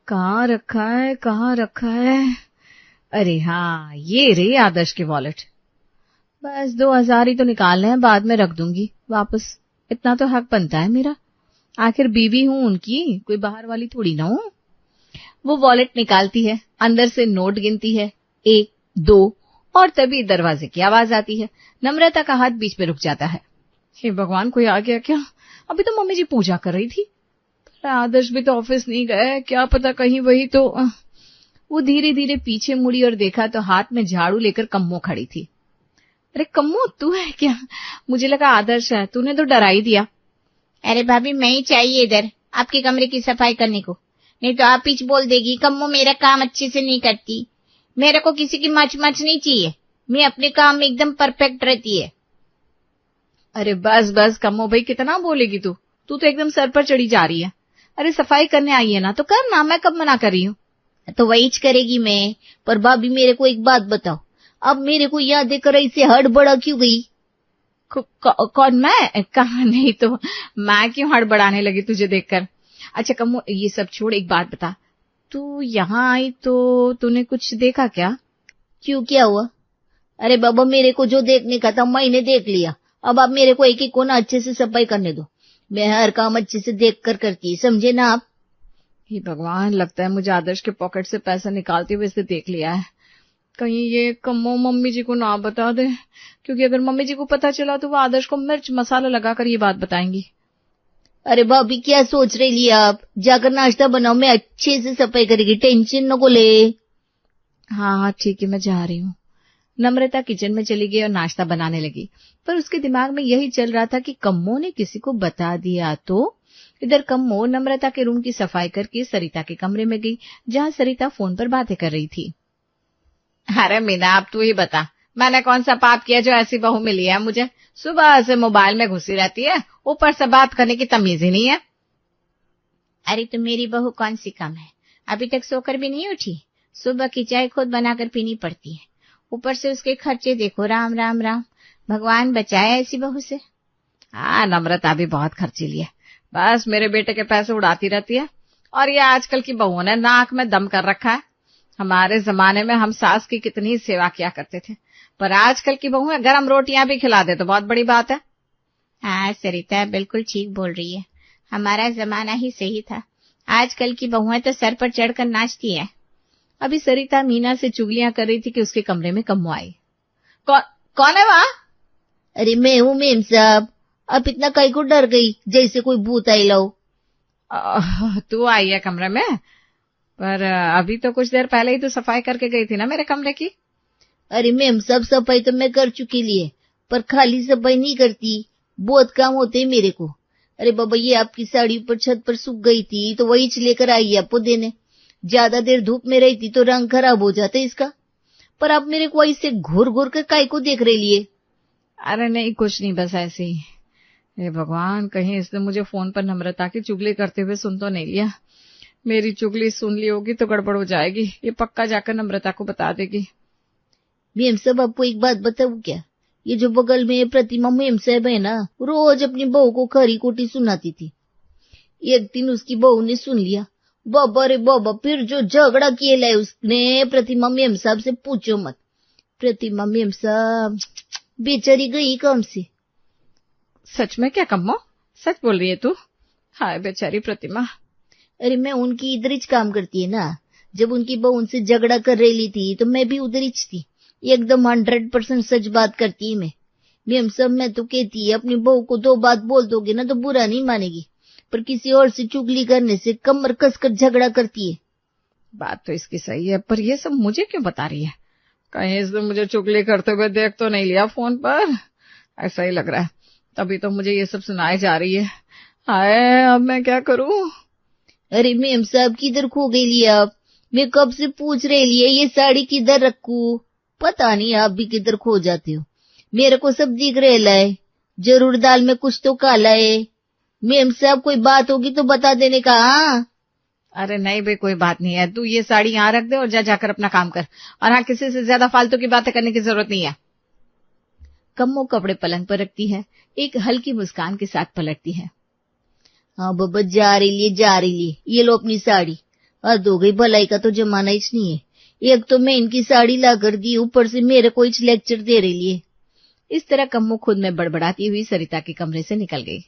कहाँ रखा है, कहाँ रखा है? अरे हाँ, ये रे आदर्श के वॉलेट। बस 2,000 ही तो निकालने हैं, बाद में रख दूंगी वापस। इतना तो हक बनता है मेरा, आखिर बीवी हूँ उनकी, कोई बाहर वाली थोड़ी ना हूँ। वो वॉलेट निकालती है, अंदर से नोट गिनती है, 1, 2, और तभी दरवाजे की आवाज आती है। नम्रता का हाथ बीच में रुक जाता है। हे भगवान, कोई आ गया क्या? अभी तो मम्मी जी पूजा कर रही थी। आदर्श भी तो ऑफिस नहीं गए, क्या पता कहीं वही तो। वो धीरे धीरे पीछे मुड़ी और देखा तो हाथ में झाड़ू लेकर कम्मो खड़ी थी। अरे कम्मो, तू है क्या? मुझे लगा आदर्श है, तूने तो डरा ही दिया। अरे भाभी, मैं ही चाहिए इधर आपके कमरे की सफाई करने को, नहीं तो आप पीछ बोल देगी कम्मो मेरा काम अच्छे से नहीं करती। मेरे को किसी की मच मच नहीं चाहिए, मैं अपने काम में एकदम परफेक्ट रहती है। अरे बस बस कम्मो भाई, कितना बोलेगी तू? तू तो एकदम सर पर चढ़ी जा रही है। अरे सफाई करने आई है ना तो कर ना, मैं कब मना कर रही हूँ। तो वही करेगी मैं, पर भाभी मेरे को एक बात बताओ, अब मेरे को याद देकर ऐसे हड़बड़ा क्यों गई? कौन, मैं? कहा नहीं तो मैं क्यों हड़बड़ाने लगी तुझे देखकर। अच्छा कम्मो, ये सब छोड़, एक बात बता, तू यहाँ आई तो तूने कुछ देखा क्या? क्यों, क्या हुआ? अरे बाबा, मेरे को जो देखने का था मैंने देख लिया, अब आप मेरे को एक एक कोना अच्छे से सफाई करने दो। मैं हर काम अच्छे से देख कर करती, समझे ना आप? हे भगवान, लगता है मुझे आदर्श के पॉकेट से पैसा निकालते हुए इसने देख लिया है। कहीं ये कम्मो मम्मी जी को ना बता दे, क्योंकि अगर मम्मी जी को पता चला तो वो आदर्श को मिर्च मसाला लगाकर ये बात बताएंगी। अरे भाभी, क्या सोच रही आप? जाकर नाश्ता बनाओ, मैं अच्छे से सफाई करेगी, टेंशन न को ले। हाँ ठीक है, मैं जा रही हूँ। नम्रता किचन में चली गई और नाश्ता बनाने लगी, पर उसके दिमाग में यही चल रहा था कि कम्मो ने किसी को बता दिया तो। इधर कम्मो नम्रता के रूम की सफाई करके सरिता के कमरे में गई, जहाँ सरिता फोन पर बातें कर रही थी। अरे मीना, अब तू ही बता, मैंने कौन सा पाप किया जो ऐसी बहू मिली है मुझे? सुबह से मोबाइल में घुसी रहती है, ऊपर से बात करने की तमीज ही नहीं है। अरे तो मेरी बहू कौन सी कम है, अभी तक सोकर भी नहीं उठी। सुबह की चाय खुद बनाकर पीनी पड़ती है, ऊपर से उसके खर्चे देखो, राम राम राम, भगवान बचाए ऐसी बहू से। हाँ, नम्रता भी बहुत खर्चीली है, बस मेरे बेटे के पैसे उड़ाती रहती है। और ये आजकल की बहुओं ने नाक में दम कर रखा है। हमारे जमाने में हम सास की कितनी सेवा किया करते थे, पर आजकल की बहुएं गरम रोटियां भी खिला दे तो बहुत बड़ी बात है। हाँ सरिता बिल्कुल ठीक बोल रही है, हमारा जमाना ही सही था, आजकल की बहुएं तो सर पर चढ़कर नाचती है। अभी सरिता मीना से चुगलियां कर रही थी कि उसके कमरे में कम्मो आई। कौन है वहां? अरे मैं हूँ मेम साहब, आप इतना कहीं को डर गई जैसे कोई भूत आई लो। तू आई है कमरे में, पर अभी तो कुछ देर पहले ही तो सफाई करके गई थी ना मेरे कमरे की। अरे मेम साहब, सफाई तो मैं कर चुकी लिए, पर खाली सफाई नहीं करती, बहुत काम होते हैं मेरे को। अरे बाबा, ये आपकी साड़ी ऊपर छत पर सूख गई थी तो वही लेकर आई आपको देने, ज्यादा देर धूप में रहती तो रंग खराब हो जाता इसका, पर आप मेरे को ऐसे घूर घूर कर काय को देख रहे लिए? अरे नहीं, कुछ नहीं, बस ऐसे ही। हे भगवान, कहीं इसने मुझे फोन पर नम्रता की चुगली करते हुए सुन तो नहीं लिया। मेरी चुगली सुन ली होगी तो गड़बड़ हो जाएगी, ये पक्का जाकर नम्रता को बता देगी। मेम साहब, आपको एक बात बताऊं क्या? ये जो बगल में प्रतिमा मेम साहब है ना, रोज अपनी बहू को खरी खोटी सुनाती थी। एक दिन उसकी बहू ने सुन लिया, बाबा रे बाबा, फिर जो झगड़ा किए लाए उसने प्रतिमा मेम साहब से पूछो मत। प्रतिमा मेम साहब बेचारी गई काम से। सच में क्या कम्मो, सच बोल रही है तू? हाय बेचारी प्रतिमा। अरे मैं उनकी इधर ही काम करती है ना, जब उनकी बहू उनसे झगड़ा कर रही थी तो मैं भी उधर ही थी, एकदम 100% सच बात करती है मैं। मेम साहब, मैं तो कहती है अपनी बहू को 2 बात बोल दोगे ना तो बुरा नहीं मानेगी, पर किसी और से चुगली करने से कमर कसकर झगड़ा करती है। बात तो इसकी सही है, पर ये सब मुझे क्यों बता रही है? कहीं इसने मुझे चुगली करते हुए देख तो नहीं लिया फोन पर? ऐसा ही लग रहा है, तभी तो मुझे ये सब सुनाई जा रही है। हाय, अब मैं क्या करूं? अरे मेम साहब, किधर खो गई आप? मैं कब से पूछ रही लिए ये साड़ी किधर रखूं, पता नहीं आप भी किधर खो जाते हो। मेरे को सब दिख रहा है, जरूर दाल में कुछ तो काला है। मेम साहब, कोई बात होगी तो बता देने का। हाँ अरे नहीं भाई, कोई बात नहीं है, तू ये साड़ी यहाँ रख दे और जा जाकर अपना काम कर। और हाँ, किसी से ज्यादा फालतू की बातें करने की जरूरत नहीं है। कम्मो कपड़े पलंग पर रखती है, एक हल्की मुस्कान के साथ पलटती है। हाँ बाबा, जा रही लिए, ये लो अपनी साड़ी, हद हो गई, भलाई का तो जमाना ही नहीं है। एक तो मैं इनकी साड़ी ला कर दी, ऊपर से मेरे को इस लेक्चर दे रही है। इस तरह कम्मो खुद में बड़बड़ाती हुई सरिता के कमरे से निकल गई।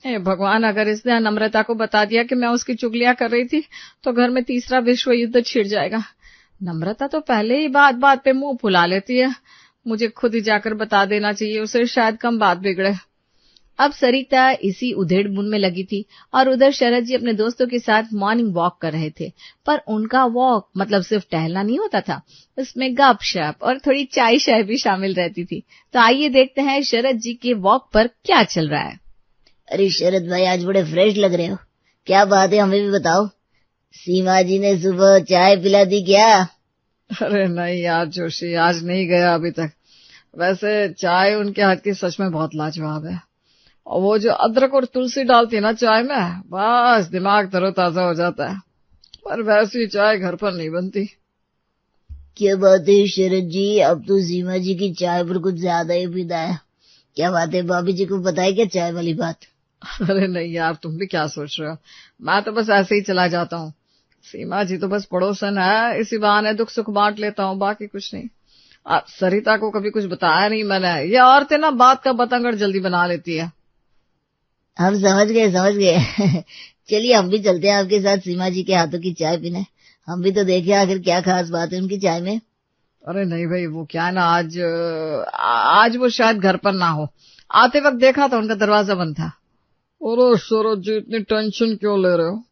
हे भगवान, अगर इसने नम्रता को बता दिया कि मैं उसकी चुगलियां कर रही थी तो घर में तीसरा विश्व युद्ध छिड़ जाएगा। नम्रता तो पहले ही बात बात पे मुंह फुला लेती है। मुझे खुद ही जाकर बता देना चाहिए उसे, शायद कम बात बिगड़े। अब सरिता इसी उधेड़-बुन में लगी थी और उधर शरद जी अपने दोस्तों के साथ मॉर्निंग वॉक कर रहे थे। पर उनका वॉक मतलब सिर्फ टहलना नहीं होता था, उसमें गपशप और थोड़ी चाय शाय भी शामिल रहती थी। तो आइए देखते हैं शरद जी के वॉक पर क्या चल रहा है। अरे शरद भाई, आज बड़े फ्रेश लग रहे हो, क्या बात है, हमें भी बताओ। सीमा जी ने सुबह चाय पिला दी क्या? अरे नहीं यार जोशी, आज नहीं गया अभी तक। वैसे चाय उनके हाथ की सच में बहुत लाजवाब है, और वो जो अदरक और तुलसी डालती है ना चाय में, बस दिमाग तरोताजा हो जाता है। पर वैसी चाय घर पर नहीं बनती। क्या बात है शरद जी, अब तो सीमा जी की चाय पर कुछ ज्यादा ही पीता है। क्या बात है, भाभी जी को बताए क्या चाय वाली बात? अरे नहीं यार, तुम भी क्या सोच रहे हो, मैं तो बस ऐसे ही चला जाता हूँ। सीमा जी तो बस पड़ोसन है, इसी बहाने दुख सुख बांट लेता हूँ, बाकी कुछ नहीं। सरिता को कभी कुछ बताया नहीं मैंने। ये औरतें ना बात का बतंगड़ जल्दी बना लेती है। हम समझ गए चलिए हम भी चलते हैं आपके साथ सीमा जी के हाथों की चाय पीने। हम भी तो देखें आखिर क्या खास बात है उनकी चाय में। अरे नहीं भाई, वो क्या है ना, आज वो शायद घर पर ना हो। आते वक्त देखा था उनका दरवाजा बंद था। अरे शरद जी, इतनी टेंशन क्यों ले रहे हो?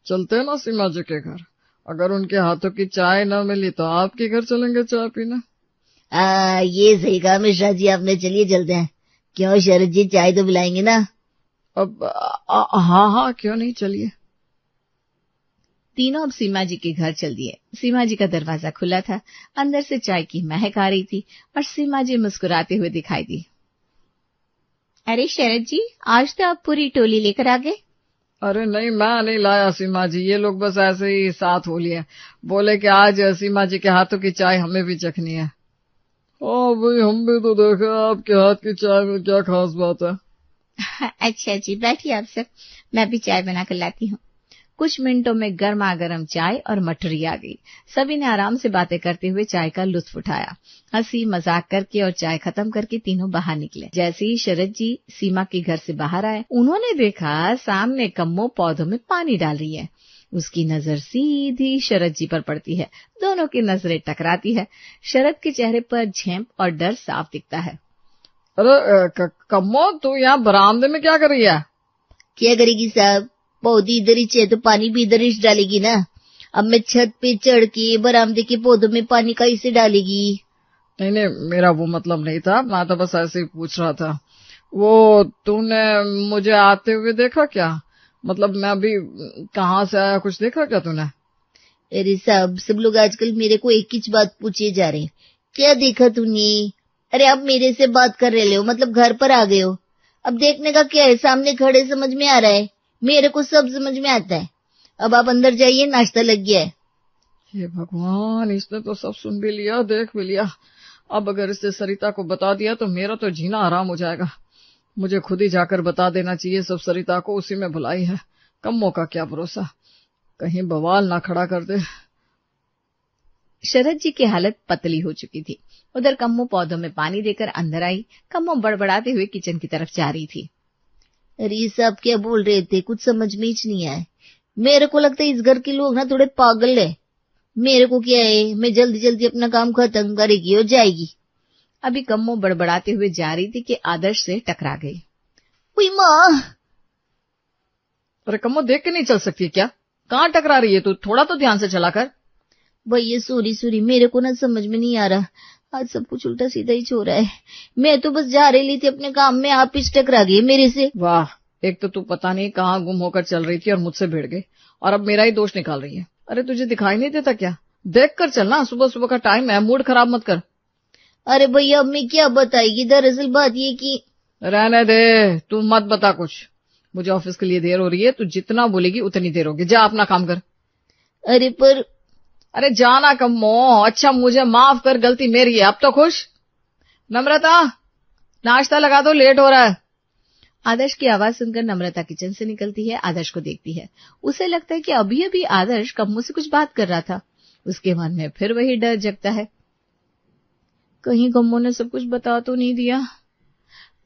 चलते हैं ना सीमा जी के घर। अगर उनके हाथों की चाय न मिली तो आपके घर चलेंगे चाय पीने। ये सही कहा मिश्रा जी आपने, चलिए चलते हैं। क्यों शरद जी, चाय तो पिलाएंगे ना? अब हाँ हाँ, क्यों नहीं, चलिए। तीनों अब सीमा जी के घर चल दिए। सीमा जी का दरवाजा खुला था, अंदर से चाय की महक आ रही थी और सीमा जी मुस्कुराते हुए दिखाई दी। अरे शरद जी, आज तो आप पूरी टोली लेकर आ गए। अरे नहीं, मैं नहीं लाया सीमा जी, ये लोग बस ऐसे ही साथ हो लिए, बोले कि आज सीमा जी के हाथों की चाय हमें भी चखनी है। हाँ भाई, हम भी तो देखे आपके हाथ की चाय में क्या खास बात है। अच्छा जी, बैठिए आप सब, मैं भी चाय बना कर लाती हूँ। कुछ मिनटों में गर्मा गर्म चाय और मठरी आ गई। सभी ने आराम से बातें करते हुए चाय का लुत्फ उठाया। हंसी मजाक करके और चाय खत्म करके तीनों बाहर निकले। जैसे ही शरद जी सीमा के घर से बाहर आए, उन्होंने देखा सामने कम्मो पौधों में पानी डाल रही है। उसकी नजर सीधी शरद जी पर पड़ती है। दोनों की नजरें टकराती है। शरद के चेहरे पर झेंप और डर साफ दिखता है। अरे कम्मो, तू यहाँ बरामदे में क्या कर रही है? क्या करेगी साहब, पौधी इधर ही चाहिए तो पानी भी इधर ही डालेगी ना। अब मैं छत पे चढ़ के बरामदे के पौधों में पानी कैसे डालेगी? नहीं नहीं, मेरा वो मतलब नहीं था, मैं तो बस ऐसे ही पूछ रहा था। वो तूने मुझे आते हुए देखा क्या? मतलब मैं अभी कहाँ से आया, कुछ देखा क्या तूने? अरे साहब, सब लोग आजकल मेरे को एक ही बात पूछे जा रहे हैं, क्या देखा तूने? अरे आप मेरे से बात कर रहे हो, मतलब घर पर आ गए हो। अब देखने का क्या है, सामने खड़े समझ में आ रहा है, मेरे को सब समझ में आता है। अब आप अंदर जाइए, नाश्ता लग गया है। हे भगवान, इसने तो सब सुन भी लिया, देख भी लिया। अब अगर इससे सरिता को बता दिया तो मेरा तो जीना आराम हो जाएगा। मुझे खुद ही जाकर बता देना चाहिए सब सरिता को, उसी में भलाई है। कम्मों का क्या भरोसा, कहीं बवाल ना खड़ा कर दे। शरद जी की हालत पतली हो चुकी थी। उधर कम्मो पौधों में पानी देकर अंदर आई। कम्मो बड़बड़ाते हुए किचन की तरफ जा रही थी। अरे ये सब क्या बोल रहे थे, कुछ समझ में ही नहीं आया। मेरे को लगता है इस घर के लोग ना थोड़े पागल है। मेरे को क्या है, मैं जल्दी जल्दी अपना काम खत्म करेगी और जाएगी। अभी कम्मो बड़बड़ाते हुए जा रही थी कि आदर्श से टकरा गई। उई माँ! अरे कम्मो, देख के नहीं चल सकती क्या? कहाँ टकरा रही है तू? थोड़ा तो ध्यान से चला कर। भैया सॉरी, मेरे को ना समझ में नहीं आ रहा, आज सब कुछ उल्टा सीधा ही हो रहा है। मैं तो बस जा रही थी अपने काम में, आप ही टकरा गई मेरे से। वाह, एक तो तू पता नहीं कहाँ गुम होकर चल रही थी और मुझसे भिड़ गई, और अब मेरा ही दोष निकाल रही है। अरे तुझे दिखाई नहीं देता क्या? देख कर चलना, सुबह सुबह का टाइम है, मूड खराब मत कर। अरे भैया, अब मैं क्या बताएगी, दरअसल बात ये कि... रहने दे, तू मत बता कुछ। मुझे ऑफिस के लिए देर हो रही है, तू जितना बोलेगी उतनी देर होगी। जा अपना काम कर। अरे पर... अरे जाना कम्मो। अच्छा मुझे माफ कर, गलती मेरी है, अब तो खुश। नम्रता, नाश्ता लगा दो, लेट हो रहा है। आदर्श की आवाज सुनकर नम्रता किचन से निकलती है, आदर्श को देखती है। उसे लगता है कि अभी अभी आदर्श कम्मू से कुछ बात कर रहा था। उसके मन में फिर वही डर जगता है, कहीं कम्मू ने सब कुछ बता तो नहीं दिया।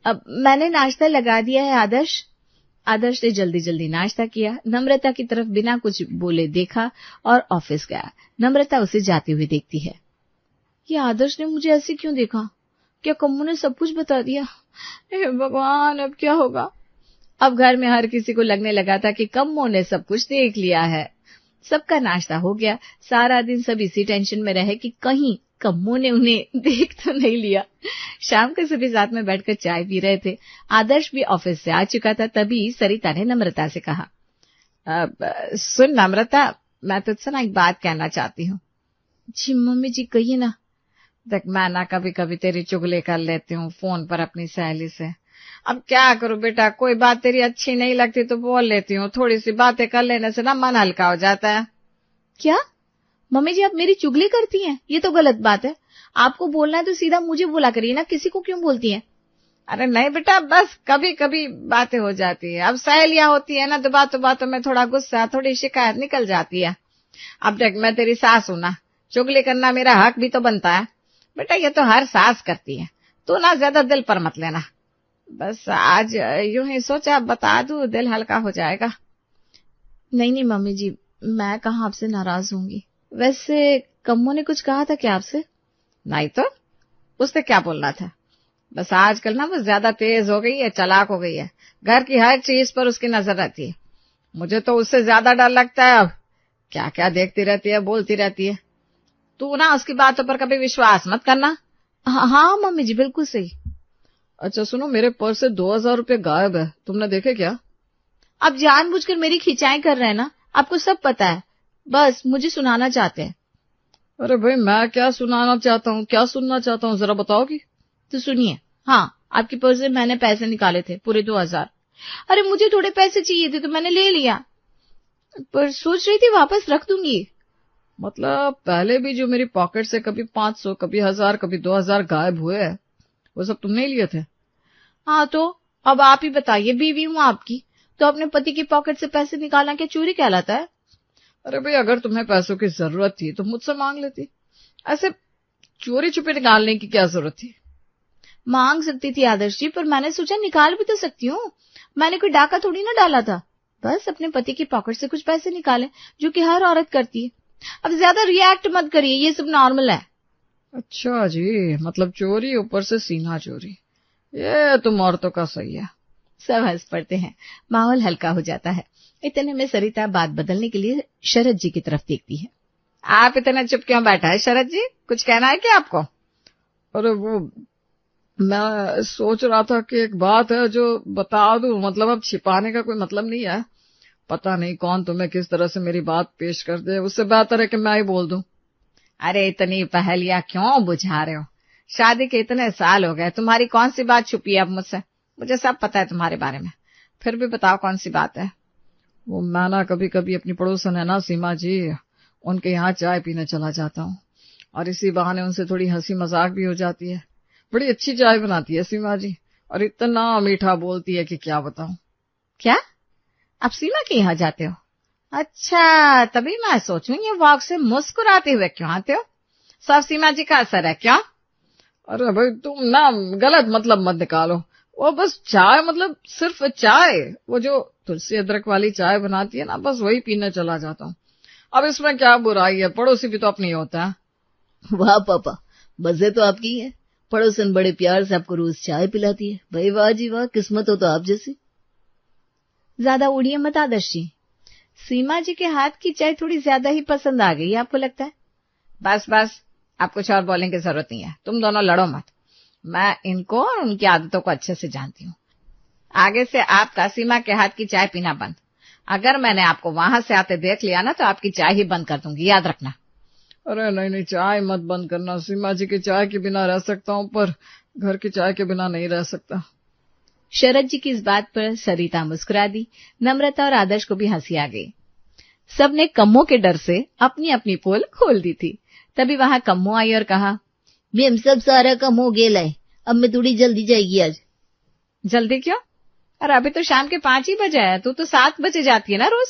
अब मैंने नाश्ता लगा दिया है आदर्श। आदर्श ने जल्दी जल्दी नाश्ता किया, नम्रता की तरफ बिना कुछ बोले देखा और ऑफिस गया। नम्रता उसे जाते हुए देखती है। ये आदर्श ने मुझे ऐसे क्यों देखा? क्या कम्मू ने सब कुछ बता दिया? हे भगवान, अब क्या होगा? अब घर में हर किसी को लगने लगा था कि कम्मू ने सब कुछ देख लिया है। सबका नाश्ता हो गया। सारा दिन सब इसी टेंशन में रहे कि कहीं कम्मू ने उन्हें देख तो नहीं लिया। शाम को सभी साथ में बैठकर चाय पी रहे थे। आदर्श भी ऑफिस से आ चुका था। तभी सरिता ने नम्रता से कहा, सुन नम्रता, मैं तुझसे ना एक बात कहना चाहती हूँ। जी मम्मी जी, कहिए ना। देख, मैं ना कभी कभी तेरी चुगली कर लेती हूँ फोन पर अपनी सहेली से। अब क्या करूँ बेटा, कोई बात तेरी अच्छी नहीं लगती तो बोल लेती हूँ। थोड़ी सी बातें कर लेने से ना मन हल्का हो जाता है। क्या मम्मी जी, आप मेरी चुगली करती हैं? ये तो गलत बात है। आपको बोलना है तो सीधा मुझे बोला करिए ना, किसी को क्यों बोलती हैं? अरे नहीं बेटा, बस कभी कभी बातें हो जाती है। अब सहेलियां होती है ना, तो बातों में थोड़ा गुस्सा, थोड़ी शिकायत निकल जाती है। अब देख, मैं तेरी सास हूं ना, चुगली करना मेरा हक भी तो बनता है। बेटा ये तो हर सास करती है, तू ना ज्यादा दिल पर मत लेना। बस आज यूं ही सोचा बता दूं, दिल हल्का हो जाएगा। नहीं मम्मी जी, मैं कहाँ आपसे नाराज होंगी। वैसे कम्मू ने कुछ कहा था क्या आपसे? नहीं तो उसने क्या बोलना था। बस आजकल ना वो ज्यादा तेज हो गई है, चालाक हो गई है। घर की हर चीज पर उसकी नजर रहती है। मुझे तो उससे ज्यादा डर लगता है। अब क्या क्या देखती रहती है, बोलती रहती है। तू ना उसकी बातों पर कभी विश्वास मत करना। हाँ मम्मी जी, बिल्कुल सही। अच्छा सुनो, मेरे पर्स से 2000 रुपये गायब है, तुमने देखे क्या? आप जानबूझकर मेरी खिंचाई कर रहे हैं ना, आपको सब पता है, बस मुझे सुनाना चाहते हैं। अरे भाई, मैं क्या सुनाना चाहता हूँ, क्या सुनना चाहता हूँ, जरा बताओगी? तो सुनिए। हाँ, आपकी पर्स से मैंने पैसे निकाले थे, पूरे 2000। अरे मुझे थोड़े पैसे चाहिए थे तो मैंने ले लिया, पर सोच रही थी वापस रख दूंगी। मतलब पहले भी जो मेरी पॉकेट से कभी 500, कभी 1000, कभी 2000 गायब हुए हैं, वो सब तुमने ही लिए थे? हाँ तो अब आप ही बताइए, बीवी हूँ आपकी, तो अपने पति की पॉकेट से पैसे निकालना क्या चोरी कहलाता है? अरे भाई, अगर तुम्हें पैसों की जरूरत थी तो मुझसे मांग लेती। ऐसे चोरी छुपे निकालने की क्या जरूरत थी? मांग सकती थी आदर्श जी, पर मैंने सोचा निकाल भी तो सकती हूँ। मैंने कोई डाका थोड़ी ना डाला था, बस अपने पति की पॉकेट से कुछ पैसे निकाले, जो कि हर औरत करती है। अब ज्यादा रिएक्ट मत करिए, ये सब नॉर्मल है। अच्छा जी, मतलब चोरी, ऊपर से सीना चोरी, ये तुम औरतों का सही है। सब हंस पड़ते हैं, माहौल हल्का हो जाता है। इतने में सरिता बात बदलने के लिए शरद जी की तरफ देखती है। आप इतने चुप क्यों बैठा है शरद जी, कुछ कहना है क्या आपको? अरे वो मैं सोच रहा था कि एक बात है जो बता दूं, मतलब अब छिपाने का कोई मतलब नहीं है। पता नहीं कौन तुम्हें किस तरह से मेरी बात पेश कर दे, उससे बेहतर है कि मैं ही बोल दूं। अरे इतनी पहेलियां क्यों बुझा रहे हो? शादी के इतने साल हो गए, तुम्हारी कौन सी बात छुपी है अब मुझसे? मुझे सब पता है तुम्हारे बारे में, फिर भी बताओ कौन सी बात है। वो मैं ना कभी कभी अपनी पड़ोसन है ना सीमा जी, उनके यहाँ चाय पीने चला जाता हूँ, और इसी बहाने उनसे थोड़ी हंसी मजाक भी हो जाती है। बड़ी अच्छी चाय बनाती है सीमा जी, और इतना मीठा बोलती है कि क्या बताऊं। क्या आप सीमा के यहाँ जाते हो? अच्छा, तभी मैं सोचूं ये वॉक से मुस्कुराते हुए क्यों आते हो? सब सीमा जी का असर है क्या? अरे भाई, तुम ना गलत मतलब मत निकालो। वो बस चाय, मतलब सिर्फ चाय, वो जो तुलसी अदरक वाली चाय बनाती है ना, बस वही पीने चला जाता हूँ। अब इसमें क्या बुराई है, पड़ोसी भी तो अपनी होता है। वाह पापा, मजे तो आपकी है। पड़ोसन बड़े प्यार से आपको रोज चाय पिलाती है। भाई वाह जी वाह, किस्मत हो तो आप जैसी। ज्यादा उड़िए मत आदर्श जी, सीमा जी के हाथ की चाय थोड़ी ज्यादा ही पसंद आ गई आपको लगता है। बस बस, अब कुछ और बोलने की जरूरत नहीं है, तुम दोनों लड़ो मत। मैं इनको और उनकी आदतों को अच्छे से जानती हूँ। आगे से आपका सीमा के हाथ की चाय पीना बंद। अगर मैंने आपको वहां से आते देख लिया ना, तो आपकी चाय ही बंद कर दूंगी, याद रखना। अरे नहीं नहीं, चाय मत बंद करना। सीमा जी की चाय के बिना रह सकता हूँ, पर घर की चाय के बिना नहीं रह सकता। शरद जी की इस बात पर सरिता मुस्कुरा दी। नम्रता और आदर्श को भी हंसी आ गई। सबने कम्मो के डर से अपनी अपनी पोल खोल दी थी। तभी वहां कम्मो आई और कहा, मैम सब सारा काम हो गया है, अब मैं थोड़ी जल्दी जाएगी आज। जल्दी क्यों? अरे अभी तो शाम के 5 ही बजे है, तू तो 7 बजे जाती है ना रोज।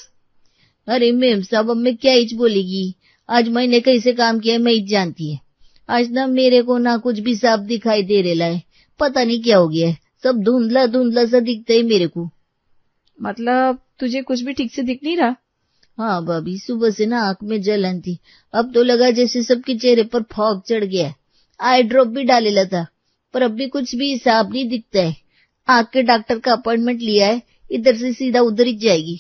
अरे मेम साहब, अब मैं क्या ही बोलेगी। आज मैंने कैसे काम किया मैं ही जानती है। आज ना मेरे को ना कुछ भी साफ दिखाई दे रहा है, पता नहीं क्या हो गया है, सब धुंधला धुंधला सा दिखता है मेरे को। मतलब तुझे कुछ भी ठीक से दिख नहीं रहा? हाँ भाभी, सुबह से ना आंख में जलन थी, अब तो लगा जैसे सबके चेहरे पर फॉग चढ़ गया है। आई ड्रॉप भी डालेला था, पर अब भी कुछ भी साफ नहीं दिखता है। आंख के डॉक्टर का अपॉइंटमेंट लिया है, इधर से सीधा उधर ही जाएगी।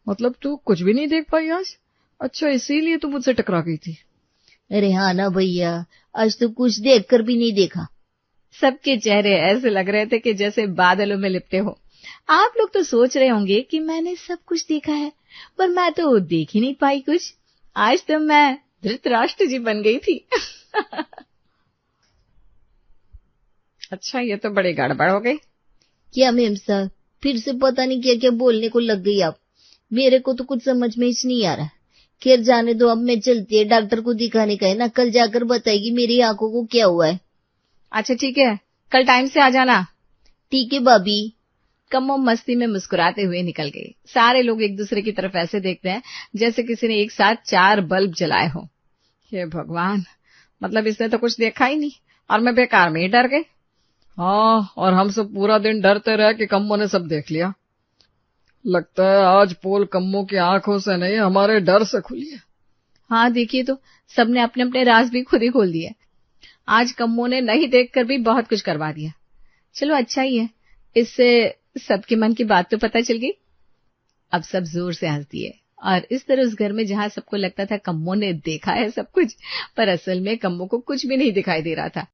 मतलब तू कुछ भी नहीं देख पाई आज? अच्छा, इसीलिए तू मुझसे टकरा गई थी। अरे हाँ ना भैया, आज तो कुछ देख कर भी नहीं देखा। सबके चेहरे ऐसे लग रहे थे कि जैसे बादलों में लिपटे हो। आप लोग तो सोच रहे होंगे कि मैंने सब कुछ देखा है, पर मैं तो देख ही नहीं पाई कुछ। आज तो मैं धृतराष्ट्र जी बन गई थी। अच्छा, ये तो बड़ी गड़बड़ हो गई। क्या मेम साहब, फिर से पता नहीं क्या क्या बोलने को लग गई आप। मेरे को तो कुछ समझ में ही नहीं आ रहा। खैर जाने दो, अब मैं चलती है, डॉक्टर को दिखाने का है ना, कल जाकर बताएगी मेरी आंखों को क्या हुआ है। अच्छा ठीक है, कल टाइम से आ जाना। ठीक है भाभी। कम्मो मस्ती में मुस्कुराते हुए निकल गई। सारे लोग एक दूसरे की तरफ ऐसे देखते हैं जैसे किसी ने एक साथ 4 बल्ब जलाए हो। हे भगवान, मतलब इसने तो कुछ देखा ही नहीं और मैं बेकार में ही डर गई। हाँ, और हम सब पूरा दिन डरते रहे कि कम्मो ने सब देख लिया। लगता है आज पोल कम्मो की आंखों से नहीं, हमारे डर से खुली है। हाँ देखिए तो, सबने अपने अपने राज भी खुद ही खोल दिए। आज कम्मो ने नहीं देखकर भी बहुत कुछ करवा दिया। चलो अच्छा ही है, इससे सबके मन की बात तो पता चल गई। अब सब जोर से हंसती है और इस तरह उस घर में जहां सबको लगता था कम्मो ने देखा है सब कुछ, पर असल में कम्मो को कुछ भी नहीं दिखाई दे रहा था।